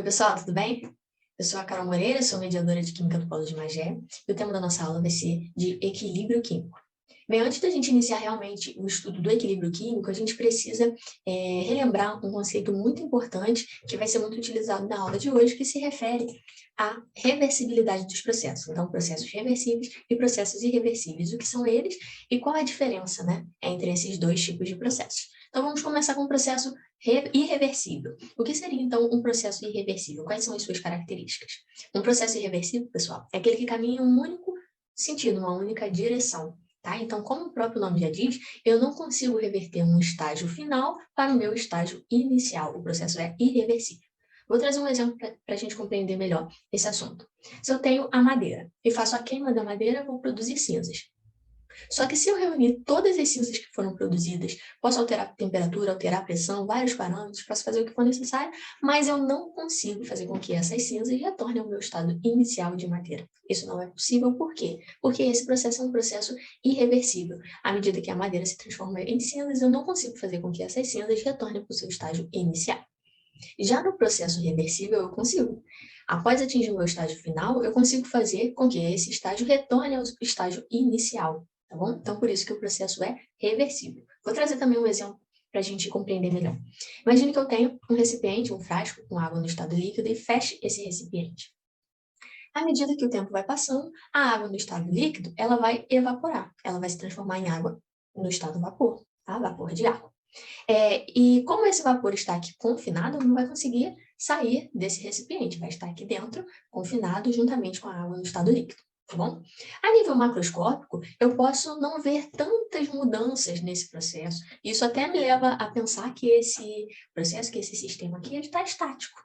pessoal, tudo bem? Eu sou a Carol Moreira, sou mediadora de Química do Polo de Magé e o tema da nossa aula vai ser de equilíbrio químico. Bem, antes da gente iniciar realmente o estudo do equilíbrio químico, a gente precisa relembrar um conceito muito importante que vai ser muito utilizado na aula de hoje, que se refere à reversibilidade dos processos. Então, processos reversíveis e processos irreversíveis. O que são eles e qual a diferença, né, entre esses dois tipos de processos? Então, vamos começar com o processo irreversível. O que seria, então, um processo irreversível? Quais são as suas características? Um processo irreversível, pessoal, é aquele que caminha em um único sentido, uma única direção. Tá? Então, como o próprio nome já diz, eu não consigo reverter um estágio final para o meu estágio inicial. O processo é irreversível. Vou trazer um exemplo para a gente compreender melhor esse assunto. Se eu tenho a madeira e faço a queima da madeira, vou produzir cinzas. Só que se eu reunir todas as cinzas que foram produzidas, posso alterar a temperatura, alterar a pressão, vários parâmetros, posso fazer o que for necessário, mas eu não consigo fazer com que essas cinzas retornem ao meu estado inicial de madeira. Isso não é possível, por quê? Porque esse processo é um processo irreversível. À medida que a madeira se transforma em cinzas, eu não consigo fazer com que essas cinzas retornem para o seu estágio inicial. Já no processo reversível, eu consigo. Após atingir o meu estágio final, eu consigo fazer com que esse estágio retorne ao estágio inicial. Tá bom? Então, por isso que o processo é reversível. Vou trazer também um exemplo para a gente compreender melhor. Imagine que eu tenho um recipiente, um frasco com água no estado líquido e feche esse recipiente. À medida que o tempo vai passando, a água no estado líquido, ela vai evaporar. Ela vai se transformar em água no estado vapor, tá? Vapor de água. E como esse vapor está aqui confinado, não vai conseguir sair desse recipiente, vai estar aqui dentro, confinado juntamente com a água no estado líquido. Tá bom? A nível macroscópico, eu posso não ver tantas mudanças nesse processo. Isso até me leva a pensar que esse processo, que esse sistema aqui, ele está estático.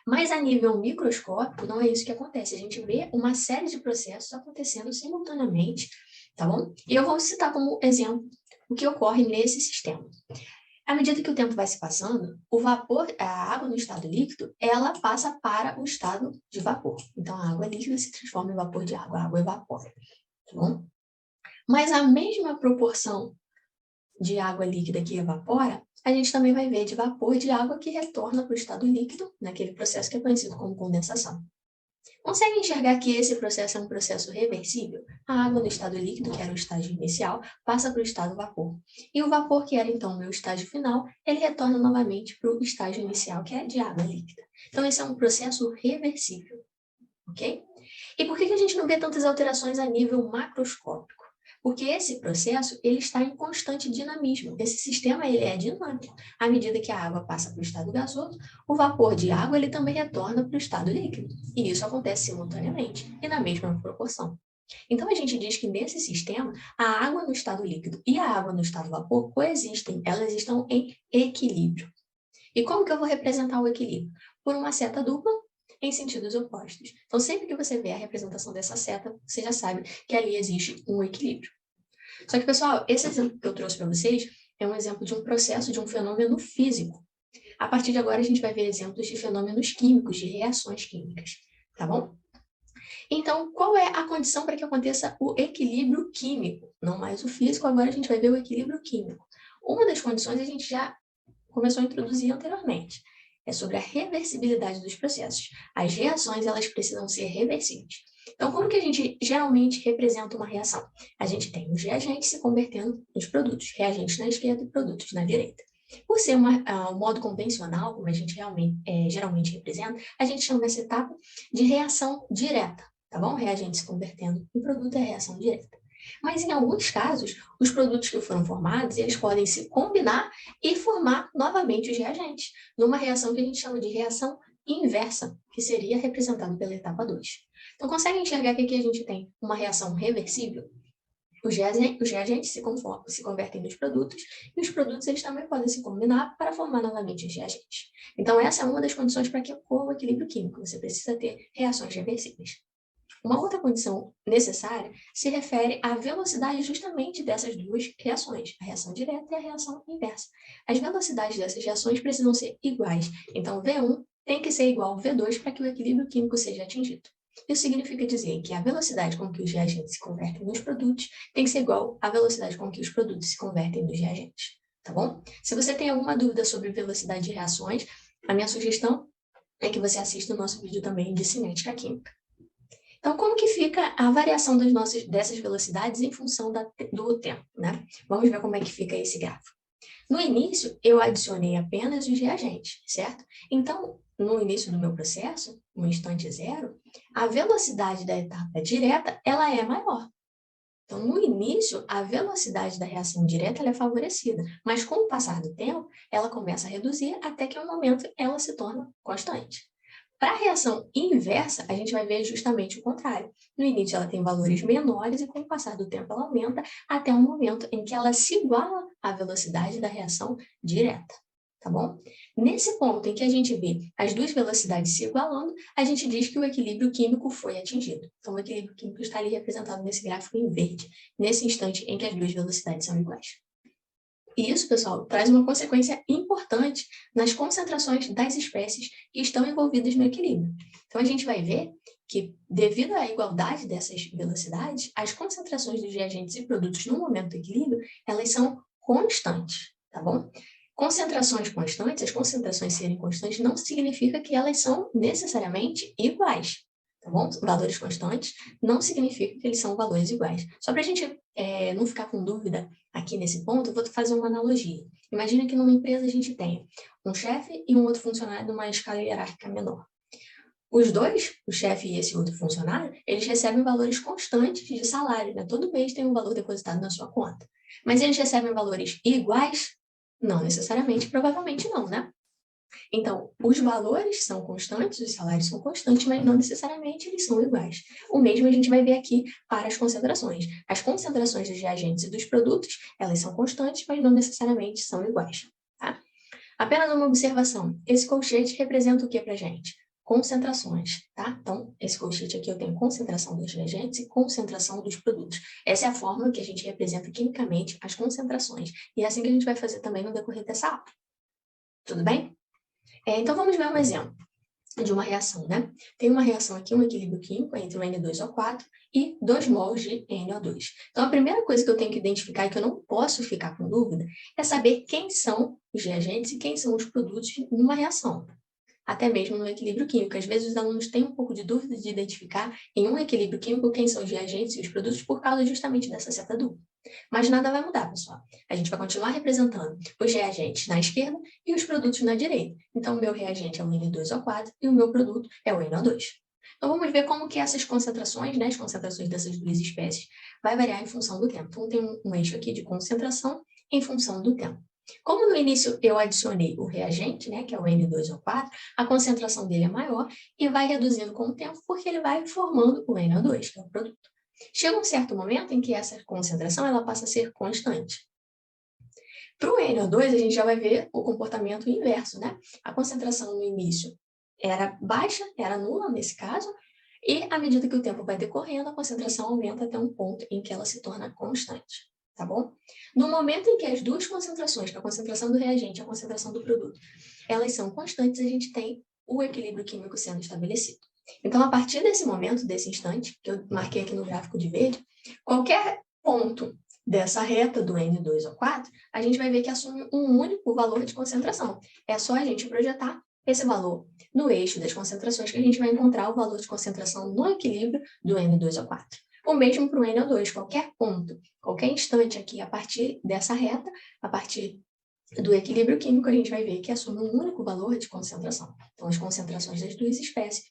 Mas a nível microscópico, não é isso que acontece. A gente vê uma série de processos acontecendo simultaneamente, tá bom? E eu vou citar como exemplo o que ocorre nesse sistema. À medida que o tempo vai se passando, o vapor, a água no estado líquido, ela passa para o estado de vapor. Então, a água líquida se transforma em vapor de água, a água evapora, tá bom? Mas a mesma proporção de água líquida que evapora, a gente também vai ver de vapor de água que retorna para o estado líquido, naquele processo que é conhecido como condensação. Consegue enxergar que esse processo é um processo reversível? A água no estado líquido, que era o estágio inicial, passa para o estado vapor. E o vapor, que era então o meu estágio final, ele retorna novamente para o estágio inicial, que é de água líquida. Então, esse é um processo reversível, ok? E por que a gente não vê tantas alterações a nível macroscópico? Porque esse processo ele está em constante dinamismo. Esse sistema ele é dinâmico. À medida que a água passa para o estado gasoso, o vapor de água ele também retorna para o estado líquido. E isso acontece simultaneamente e na mesma proporção. Então a gente diz que nesse sistema, a água no estado líquido e a água no estado vapor coexistem, elas estão em equilíbrio. E como que eu vou representar o equilíbrio? Por uma seta dupla em sentidos opostos. Então, sempre que você vê a representação dessa seta, você já sabe que ali existe um equilíbrio. Só que, pessoal, esse exemplo que eu trouxe para vocês é um exemplo de um processo, de um fenômeno físico. A partir de agora, a gente vai ver exemplos de fenômenos químicos, de reações químicas, tá bom? Então, qual é a condição para que aconteça o equilíbrio químico? Não mais o físico, agora a gente vai ver o equilíbrio químico. Uma das condições a gente já começou a introduzir anteriormente. É sobre a reversibilidade dos processos. As reações, elas precisam ser reversíveis. Então, como que a gente geralmente representa uma reação? A gente tem os reagentes se convertendo nos produtos, reagentes na esquerda e produtos na direita. Por ser um modo convencional, como a gente geralmente representa, a gente chama essa etapa de reação direta, tá bom? Reagente se convertendo em produto é reação direta. Mas em alguns casos, os produtos que foram formados, eles podem se combinar e formar novamente os reagentes, numa reação que a gente chama de reação inversa, que seria representada pela etapa 2. Então, consegue enxergar que aqui a gente tem uma reação reversível? Os reagentes se convertem nos produtos, e os produtos eles também podem se combinar para formar novamente os reagentes. Então, essa é uma das condições para que ocorra o equilíbrio químico. Você precisa ter reações reversíveis. Uma outra condição necessária se refere à velocidade justamente dessas duas reações, a reação direta e a reação inversa. As velocidades dessas reações precisam ser iguais, então V1 tem que ser igual ao V2 para que o equilíbrio químico seja atingido. Isso significa dizer que a velocidade com que os reagentes se convertem nos produtos tem que ser igual à velocidade com que os produtos se convertem nos reagentes, tá bom? Se você tem alguma dúvida sobre velocidade de reações, a minha sugestão é que você assista o nosso vídeo também de cinética química. Então, como que fica a variação dessas velocidades em função do tempo, né? Vamos ver como é que fica esse gráfico. No início, eu adicionei apenas os reagentes, certo? Então, no início do meu processo, no instante zero, a velocidade da etapa direta, ela é maior. Então, no início, a velocidade da reação direta ela é favorecida, mas com o passar do tempo, ela começa a reduzir até que, no momento, ela se torna constante. Para a reação inversa, a gente vai ver justamente o contrário. No início, ela tem valores menores e, com o passar do tempo, ela aumenta até o momento em que ela se iguala à velocidade da reação direta, tá bom? Nesse ponto em que a gente vê as duas velocidades se igualando, a gente diz que o equilíbrio químico foi atingido. Então, o equilíbrio químico está ali representado nesse gráfico em verde, nesse instante em que as duas velocidades são iguais. E isso, pessoal, traz uma consequência importante nas concentrações das espécies que estão envolvidas no equilíbrio. Então, a gente vai ver que, devido à igualdade dessas velocidades, as concentrações dos reagentes e produtos no momento do equilíbrio, elas são constantes, tá bom? Concentrações constantes, as concentrações serem constantes não significa que elas são necessariamente iguais, tá bom? Valores constantes não significa que eles são valores iguais. Só para a gente não ficar com dúvida aqui nesse ponto, eu vou fazer uma analogia. Imagina que numa empresa a gente tenha um chefe e um outro funcionário numa escala hierárquica menor. Os dois, o chefe e esse outro funcionário, eles recebem valores constantes de salário, né? Todo mês tem um valor depositado na sua conta. Mas eles recebem valores iguais? Não necessariamente, provavelmente não, né? Então, os valores são constantes, os salários são constantes, mas não necessariamente eles são iguais. O mesmo a gente vai ver aqui para as concentrações. As concentrações dos reagentes e dos produtos, elas são constantes, mas não necessariamente são iguais, tá? Apenas uma observação. Esse colchete representa o que para a gente? Concentrações, tá? Então, esse colchete aqui eu tenho concentração dos reagentes e concentração dos produtos. Essa é a forma que a gente representa quimicamente as concentrações. E é assim que a gente vai fazer também no decorrer dessa aula. Tudo bem? Então, vamos ver um exemplo de uma reação, né? Tem uma reação aqui, um equilíbrio químico entre o N2O4 e 2 mols de NO2. Então, a primeira coisa que eu tenho que identificar e que eu não posso ficar com dúvida é saber quem são os reagentes e quem são os produtos numa reação. Até mesmo no equilíbrio químico. Às vezes os alunos têm um pouco de dúvida de identificar em um equilíbrio químico quem são os reagentes e os produtos por causa justamente dessa certa dúvida. Mas nada vai mudar, pessoal. A gente vai continuar representando os reagentes na esquerda e os produtos na direita. Então, o meu reagente é o N2O4 e o meu produto é o NO2. Então, vamos ver como que essas concentrações, né, as concentrações dessas duas espécies, vai variar em função do tempo. Então, tem um eixo aqui de concentração em função do tempo. Como no início eu adicionei o reagente, né, que é o N2O4, a concentração dele é maior e vai reduzindo com o tempo porque ele vai formando o NO2, que é o produto. Chega um certo momento em que essa concentração ela passa a ser constante. Para o NO2, a gente já vai ver o comportamento inverso, né? A concentração no início era baixa, era nula nesse caso, e à medida que o tempo vai decorrendo, a concentração aumenta até um ponto em que ela se torna constante, tá bom? No momento em que as duas concentrações, que é a concentração do reagente e a concentração do produto, elas são constantes, a gente tem o equilíbrio químico sendo estabelecido. Então, a partir desse momento, desse instante, que eu marquei aqui no gráfico de verde, qualquer ponto dessa reta do N2O4, a gente vai ver que assume um único valor de concentração. É só a gente projetar esse valor no eixo das concentrações que a gente vai encontrar o valor de concentração no equilíbrio do N2O4. O mesmo para o NO2, qualquer ponto, qualquer instante aqui, a partir dessa reta, a partir do equilíbrio químico, a gente vai ver que assume um único valor de concentração. Então, as concentrações das duas espécies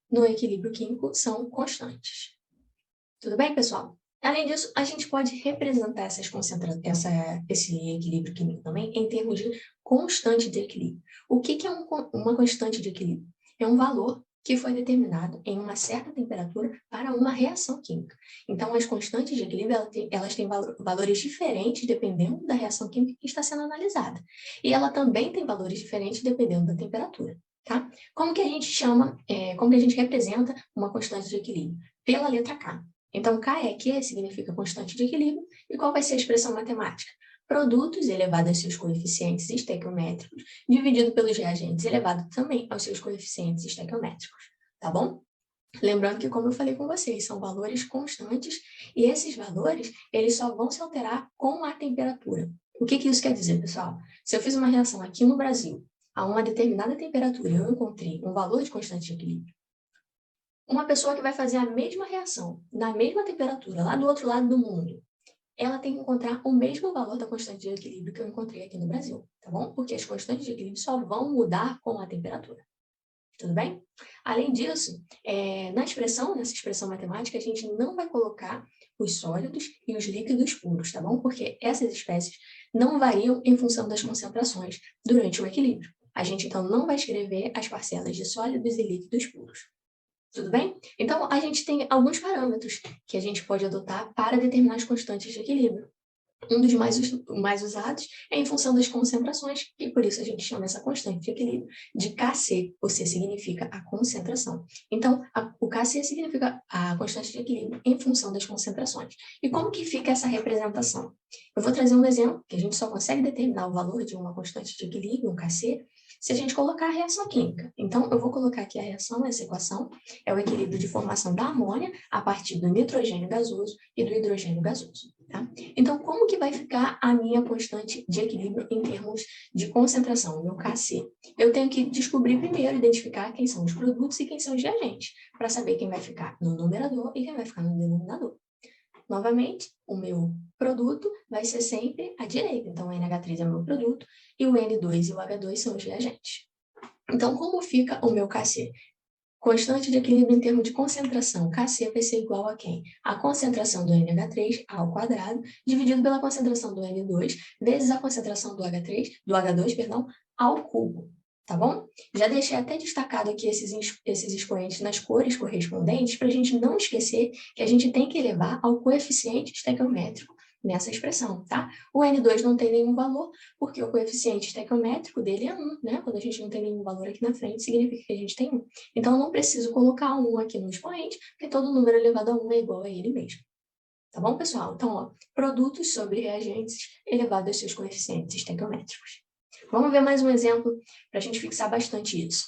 no equilíbrio químico são constantes. Tudo bem, pessoal? Além disso, a gente pode representar esse equilíbrio químico também em termos de constante de equilíbrio. O que é uma constante de equilíbrio? É um valor que foi determinado em uma certa temperatura para uma reação química. Então, as constantes de equilíbrio elas têm valores diferentes dependendo da reação química que está sendo analisada. E ela também tem valores diferentes dependendo da temperatura. Tá? Como que a gente como que a gente representa uma constante de equilíbrio? Pela letra K. Então, K é Q, significa constante de equilíbrio. E qual vai ser a expressão matemática? Produtos elevado aos seus coeficientes estequiométricos, dividido pelos reagentes elevado também aos seus coeficientes estequiométricos. Tá bom? Lembrando que, como eu falei com vocês, são valores constantes e esses valores eles só vão se alterar com a temperatura. O que isso quer dizer, pessoal? Se eu fiz uma reação aqui no Brasil, a uma determinada temperatura eu encontrei um valor de constante de equilíbrio, uma pessoa que vai fazer a mesma reação, na mesma temperatura, lá do outro lado do mundo, ela tem que encontrar o mesmo valor da constante de equilíbrio que eu encontrei aqui no Brasil, tá bom? Porque as constantes de equilíbrio só vão mudar com a temperatura. Tudo bem? Além disso, nessa expressão matemática, a gente não vai colocar os sólidos e os líquidos puros, tá bom? Porque essas espécies não variam em função das concentrações durante o equilíbrio. A gente, então, não vai escrever as parcelas de sólidos e líquidos puros. Tudo bem? Então, a gente tem alguns parâmetros que a gente pode adotar para determinar as constantes de equilíbrio. Um dos mais usados é em função das concentrações, e por isso a gente chama essa constante de equilíbrio de Kc. O C significa a concentração. Então, o Kc significa a constante de equilíbrio em função das concentrações. E como que fica essa representação? Eu vou trazer um exemplo, que a gente só consegue determinar o valor de uma constante de equilíbrio, um Kc, se a gente colocar a reação química. Então, eu vou colocar aqui a reação, essa equação, é o equilíbrio de formação da amônia a partir do nitrogênio gasoso e do hidrogênio gasoso. Tá? Então, como que vai ficar a minha constante de equilíbrio em termos de concentração, o meu Kc? Eu tenho que descobrir primeiro, identificar quem são os produtos e quem são os reagentes, para saber quem vai ficar no numerador e quem vai ficar no denominador. Novamente, o meu produto vai ser sempre à direita. Então, o NH3 é o meu produto e o N2 e o H2 são os reagentes. Então, como fica o meu Kc? Constante de equilíbrio em termos de concentração, Kc vai ser igual a quem? A concentração do NH3 ao quadrado, dividido pela concentração do N2, vezes a concentração do H2, ao cubo. Tá bom? Já deixei até destacado aqui esses expoentes nas cores correspondentes, para a gente não esquecer que a gente tem que levar ao coeficiente estequiométrico nessa expressão, tá? O N2 não tem nenhum valor, porque o coeficiente estequiométrico dele é 1, né? Quando a gente não tem nenhum valor aqui na frente, significa que a gente tem 1. Então, eu não preciso colocar 1 aqui no expoente, porque todo número elevado a 1 é igual a ele mesmo. Tá bom, pessoal? Então, ó, produtos sobre reagentes elevado aos seus coeficientes estequiométricos. Vamos ver mais um exemplo para a gente fixar bastante isso.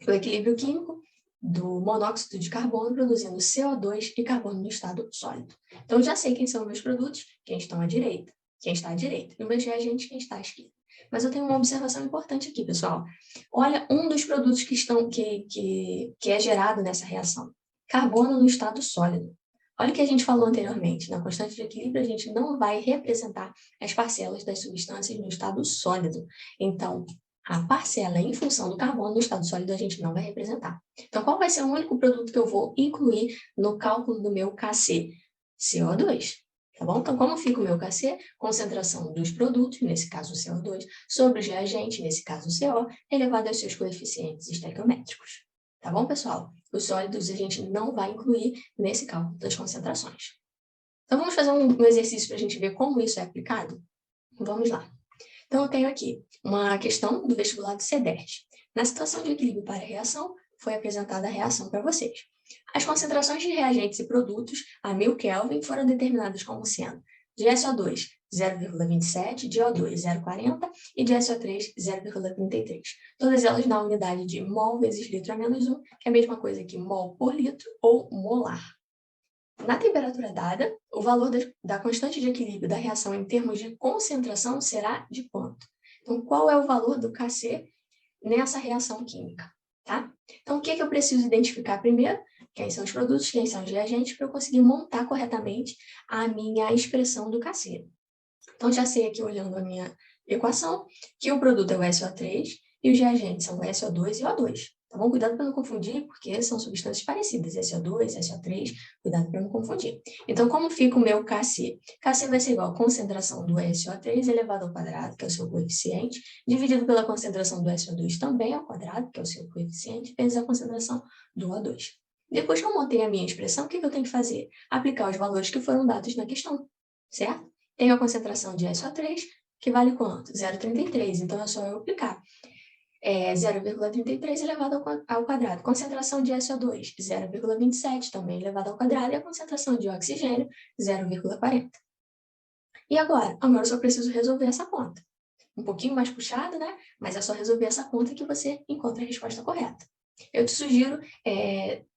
O equilíbrio químico do monóxido de carbono produzindo CO2 e carbono no estado sólido. Então, eu já sei quem são os meus produtos, quem estão à direita, quem está à direita, e os meus reagentes, quem está à esquerda. Mas eu tenho uma observação importante aqui, pessoal. Olha um dos produtos que é gerado nessa reação. Carbono no estado sólido. Olha o que a gente falou anteriormente. Na constante de equilíbrio, a gente não vai representar as parcelas das substâncias no estado sólido. Então, a parcela em função do carbono no estado sólido a gente não vai representar. Então, qual vai ser o único produto que eu vou incluir no cálculo do meu Kc? CO2. Tá bom? Então, como fica o meu Kc? Concentração dos produtos, nesse caso o CO2, sobre os reagentes, nesse caso o CO, elevado aos seus coeficientes estequiométricos. Tá bom, pessoal? Os sólidos a gente não vai incluir nesse cálculo das concentrações. Então, vamos fazer um exercício para a gente ver como isso é aplicado? Vamos lá. Então, eu tenho aqui uma questão do vestibular do CEDERJ. Na situação de equilíbrio para a reação, foi apresentada a reação para vocês. As concentrações de reagentes e produtos a 1000 Kelvin foram determinadas como sendo de SO2 0,27, de O2 0,40 e de SO3 0,33. Todas elas na unidade de mol vezes litro a menos 1, que é a mesma coisa que mol por litro ou molar. Na temperatura dada, o valor da constante de equilíbrio da reação em termos de concentração será de quanto? Então, qual é o valor do Kc nessa reação química? Tá? Então, o que eu preciso identificar primeiro? Quem são os produtos, quem são os reagentes, para eu conseguir montar corretamente a minha expressão do Kc. Então, já sei aqui, olhando a minha equação, que o produto é o SO3 e os reagentes são o SO2 e o O2. Tá bom? Cuidado para não confundir, porque são substâncias parecidas, SO2, SO3, cuidado para não confundir. Então, como fica o meu Kc? Kc vai ser igual a concentração do SO3 elevado ao quadrado, que é o seu coeficiente, dividido pela concentração do SO2 também ao quadrado, que é o seu coeficiente, vezes a concentração do O2. Depois que eu montei a minha expressão, o que eu tenho que fazer? Aplicar os valores que foram dados na questão, certo? Tenho a concentração de SO3, que vale quanto? 0,33. Então, é só eu aplicar. 0,33 elevado ao quadrado. Concentração de SO2, 0,27, também elevado ao quadrado. E a concentração de oxigênio, 0,40. E agora? Agora eu só preciso resolver essa conta. Um pouquinho mais puxado, né? Mas é só resolver essa conta que você encontra a resposta correta. Eu te sugiro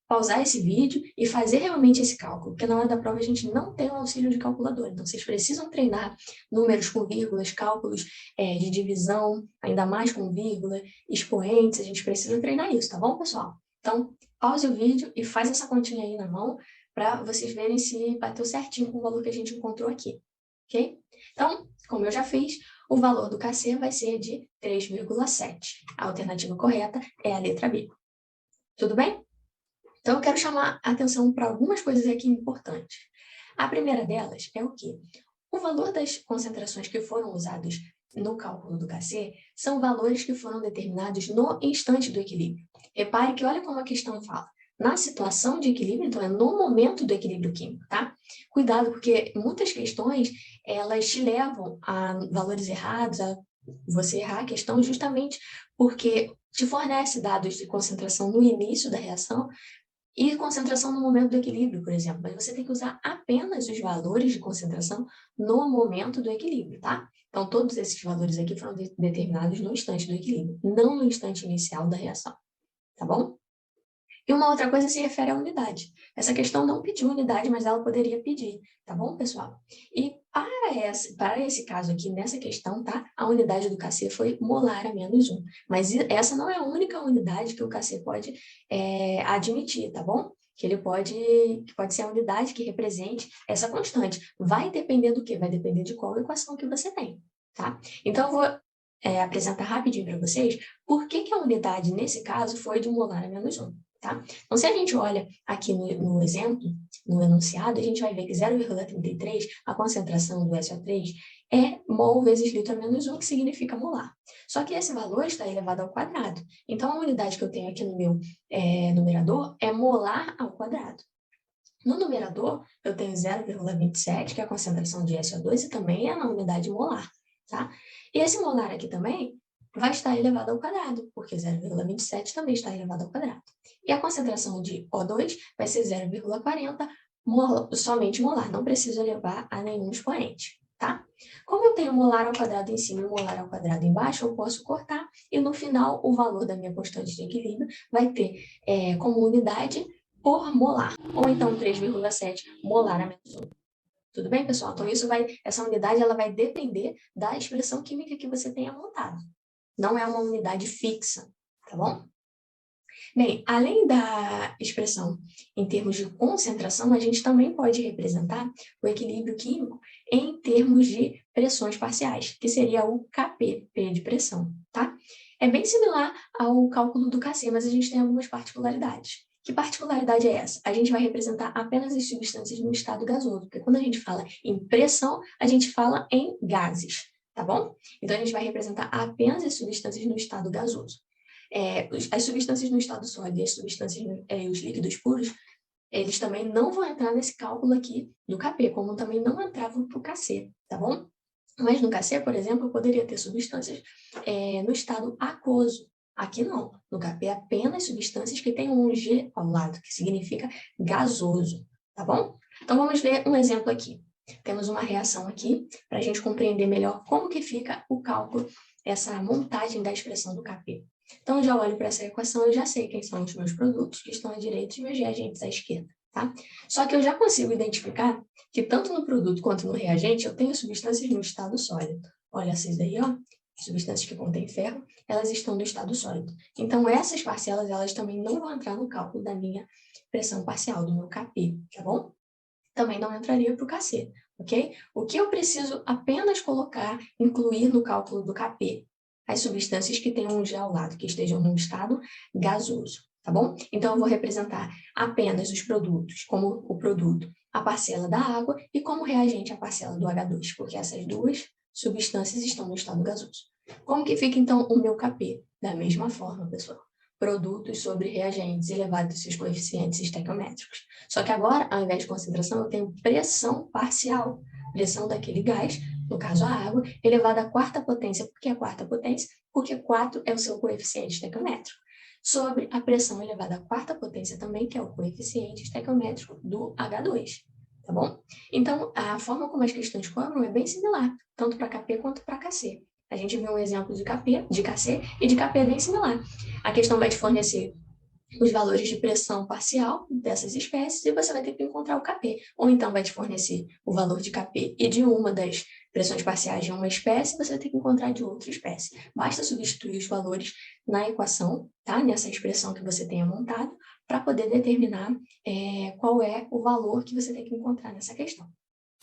pausar esse vídeo e fazer realmente esse cálculo, porque na hora da prova a gente não tem o auxílio de calculador, então vocês precisam treinar números com vírgulas, cálculos de divisão, ainda mais com vírgula, expoentes, a gente precisa treinar isso, tá bom, pessoal? Então, pause o vídeo e faz essa continha aí na mão para vocês verem se bateu certinho com o valor que a gente encontrou aqui, ok? Então, como eu já fiz, o valor do KC vai ser de 3,7. A alternativa correta é a letra B. Tudo bem? Então, eu quero chamar a atenção para algumas coisas aqui importantes. A primeira delas é o quê? O valor das concentrações que foram usados no cálculo do KC são valores que foram determinados no instante do equilíbrio. Repare que olha como a questão fala. Na situação de equilíbrio, então é no momento do equilíbrio químico, tá? Cuidado, porque muitas questões, elas te levam a valores errados, a você errar a questão justamente porque te fornece dados de concentração no início da reação e concentração no momento do equilíbrio, por exemplo. Mas você tem que usar apenas os valores de concentração no momento do equilíbrio, tá? Então, todos esses valores aqui foram determinados no instante do equilíbrio, não no instante inicial da reação, tá bom? E uma outra coisa se refere à unidade. Essa questão não pediu unidade, mas ela poderia pedir, tá bom, pessoal? E para esse caso aqui, nessa questão, tá? A unidade do KC foi molar a menos 1. Mas essa não é a única unidade que o KC pode admitir, tá bom? Que pode ser a unidade que represente essa constante. Vai depender do quê? Vai depender de qual equação que você tem, tá? Então, eu vou apresentar rapidinho para vocês por que a unidade, nesse caso, foi de molar a menos 1. Tá? Então, se a gente olha aqui no exemplo, no enunciado, a gente vai ver que 0,33, a concentração do SO3, é mol vezes litro a menos 1, que significa molar. Só que esse valor está elevado ao quadrado. Então, a unidade que eu tenho aqui no meu numerador é molar ao quadrado. No numerador, eu tenho 0,27, que é a concentração de SO2, e também é na unidade molar. Tá? E esse molar aqui também vai estar elevado ao quadrado, porque 0,27 também está elevado ao quadrado. E a concentração de O2 vai ser 0,40, somente molar, não preciso elevar a nenhum expoente, tá? Como eu tenho molar ao quadrado em cima e molar ao quadrado embaixo, eu posso cortar, e no final o valor da minha constante de equilíbrio vai ter como unidade por molar, ou então 3,7 molar a menos 1. Tudo bem, pessoal? Então, essa unidade ela vai depender da expressão química que você tenha montado. Não é uma unidade fixa, tá bom? Bem, além da expressão em termos de concentração, a gente também pode representar o equilíbrio químico em termos de pressões parciais, que seria o Kp, P de pressão, tá? É bem similar ao cálculo do Kc, mas a gente tem algumas particularidades. Que particularidade é essa? A gente vai representar apenas as substâncias no estado gasoso, porque quando a gente fala em pressão, a gente fala em gases, tá bom? Então, a gente vai representar apenas as substâncias no estado gasoso. As substâncias no estado sólido e as substâncias, os líquidos puros, eles também não vão entrar nesse cálculo aqui do Kp, como também não entravam para o Kc, tá bom? Mas no Kc, por exemplo, eu poderia ter substâncias no estado aquoso. Aqui não. No Kp, apenas substâncias que têm um G ao lado, que significa gasoso, tá bom? Então, vamos ver um exemplo aqui. Temos uma reação aqui, para a gente compreender melhor como que fica o cálculo, essa montagem da expressão do Kp. Então, eu já olho para essa equação e já sei quem são os meus produtos, que estão à direita, e meus reagentes à esquerda, tá? Só que eu já consigo identificar que tanto no produto quanto no reagente eu tenho substâncias no estado sólido. Olha essas daí, ó. Substâncias que contêm ferro, elas estão no estado sólido. Então, essas parcelas, elas também não vão entrar no cálculo da minha pressão parcial, do meu Kp, tá bom? Também não entraria para o Kc, ok? O que eu preciso apenas colocar, incluir no cálculo do Kp? As substâncias que tenham um G ao lado, que estejam num estado gasoso, tá bom? Então, eu vou representar apenas os produtos, como o produto, a parcela da água, e como reagente a parcela do H2, porque essas duas substâncias estão no estado gasoso. Como que fica, então, o meu Kp? Da mesma forma, pessoal. Produtos sobre reagentes elevados aos seus coeficientes estequiométricos. Só que agora, ao invés de concentração, eu tenho pressão parcial. Pressão daquele gás, no caso a água, elevada à quarta potência. Por que a quarta potência? Porque 4 é o seu coeficiente estequiométrico. Sobre a pressão elevada à quarta potência também, que é o coeficiente estequiométrico do H2. Tá bom? Então, a forma como as questões cobram é bem similar, tanto para Kp quanto para Kc. A gente viu um exemplo de Kc e de Kp bem similar. A questão vai te fornecer os valores de pressão parcial dessas espécies e você vai ter que encontrar o Kp. Ou então vai te fornecer o valor de Kp e de uma das pressões parciais de uma espécie, você vai ter que encontrar de outra espécie. Basta substituir os valores na equação, tá? Nessa expressão que você tenha montado, para poder determinar qual é o valor que você tem que encontrar nessa questão.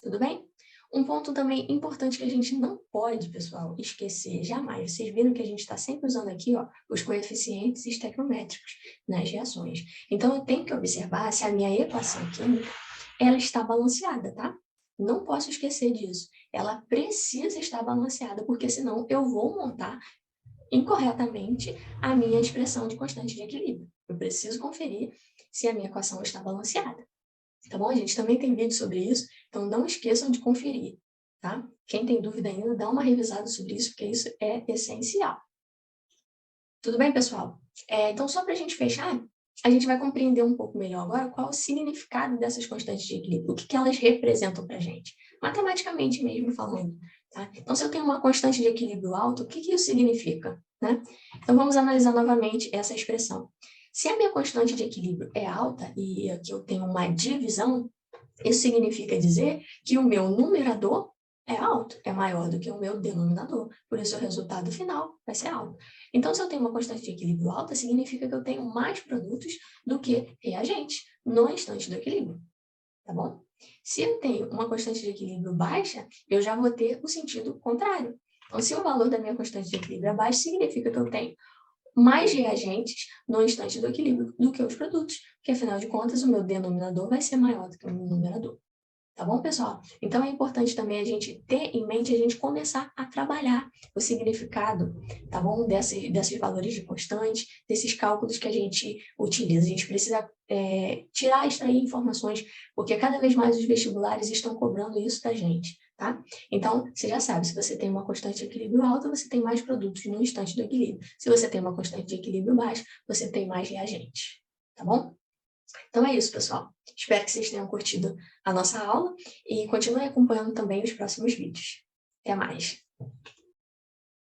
Tudo bem? Um ponto também importante que a gente não pode, pessoal, esquecer jamais. Vocês viram que a gente está sempre usando aqui, ó, os coeficientes estequiométricos nas reações. Então, eu tenho que observar se a minha equação química ela está balanceada, tá? Não posso esquecer disso. Ela precisa estar balanceada, porque senão eu vou montar incorretamente a minha expressão de constante de equilíbrio. Eu preciso conferir se a minha equação está balanceada. Tá bom? A gente também tem vídeo sobre isso, então não esqueçam de conferir, tá? Quem tem dúvida ainda, dá uma revisada sobre isso, porque isso é essencial. Tudo bem, pessoal? Então, só para a gente fechar, a gente vai compreender um pouco melhor agora qual é o significado dessas constantes de equilíbrio, o que elas representam para a gente, matematicamente mesmo falando. Tá? Então, se eu tenho uma constante de equilíbrio alta, o que isso significa? Né? Então, vamos analisar novamente essa expressão. Se a minha constante de equilíbrio é alta e aqui eu tenho uma divisão, isso significa dizer que o meu numerador é alto, é maior do que o meu denominador. Por isso, o resultado final vai ser alto. Então, se eu tenho uma constante de equilíbrio alta, significa que eu tenho mais produtos do que reagentes no instante do equilíbrio. Tá bom? Se eu tenho uma constante de equilíbrio baixa, eu já vou ter o sentido contrário. Então, se o valor da minha constante de equilíbrio é baixo, significa que eu tenho mais reagentes no instante do equilíbrio do que os produtos, porque, afinal de contas, o meu denominador vai ser maior do que o meu numerador. Tá bom, pessoal? Então, é importante também a gente ter em mente, a gente começar a trabalhar o significado, tá bom? Desses valores de constante, desses cálculos que a gente utiliza. A gente precisa tirar, extrair informações, porque cada vez mais os vestibulares estão cobrando isso da gente, tá? Então, você já sabe, se você tem uma constante de equilíbrio alta, você tem mais produtos no instante do equilíbrio. Se você tem uma constante de equilíbrio baixa, você tem mais reagentes, tá bom? Então é isso, pessoal. Espero que vocês tenham curtido a nossa aula e continuem acompanhando também os próximos vídeos. Até mais!